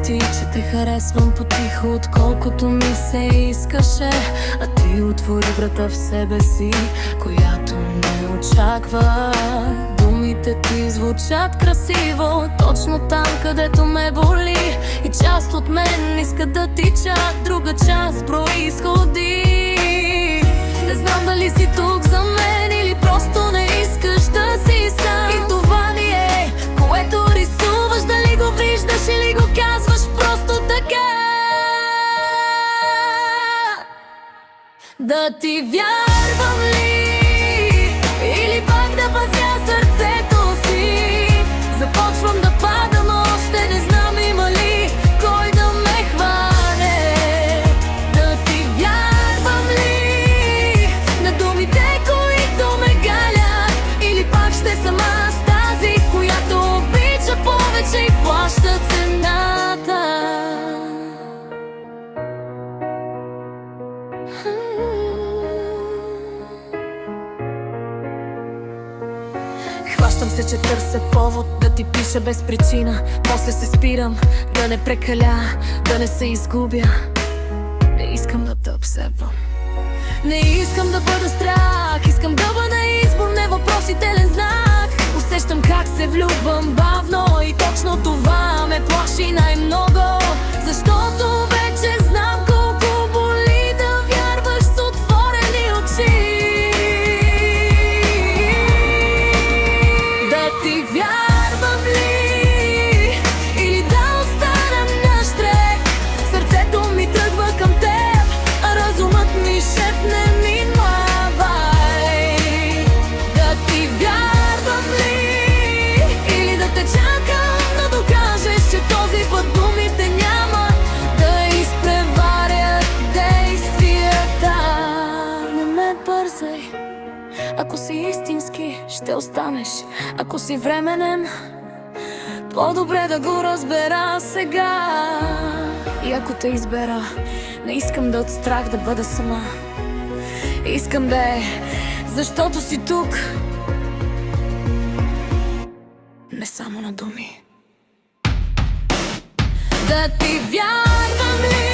пъти, че те харесвам потихо, отколкото ми се искаше. А ти отвори врата в себе си, която не очаква. Думите ти звучат красиво, точно там, където ме боли. И част от мен иска да тича, друга част произходи. Не знам дали си тук за мен или просто не искаш да си сам. И това ли е, което рисуваш, дали го виждаш или го казваш просто така? Да ти вярвам ли, или пак да пазя сърцето си? Започвам да падам, още не знам има ли кой да ме хване. Да ти вярвам ли на думите, които ме галят, или пак ще съм аз тази, която обича повече и плаща цената? Хващам се, че търся повод да ти пиша без причина. После се спирам, да не прекаля, да не се изгубя. Не искам да те обсебвам, не искам да бъда страх. Искам да бъда избор, не въпросителен знак. Усещам как се влюбвам бавно и точно това ме плаши най-много. Защото вече знам колко боли да вярваш с отворени очи. Да ти вярвам ли, или да остана нащрек? Сърцето ми тръгва към теб, а разумът ми шепне минавай. Да ти вярвам ли, или да те чакам да докажеш, че този път думите няма да изпреварят действията? Не ме бързай, ако си истински, ще останеш. Ако си временен, по-добре да го разбера сега. И ако те избера, не искам да от страх да бъда сама. Искам да е, защото си тук, не само на думи. Да ти вярвам ли,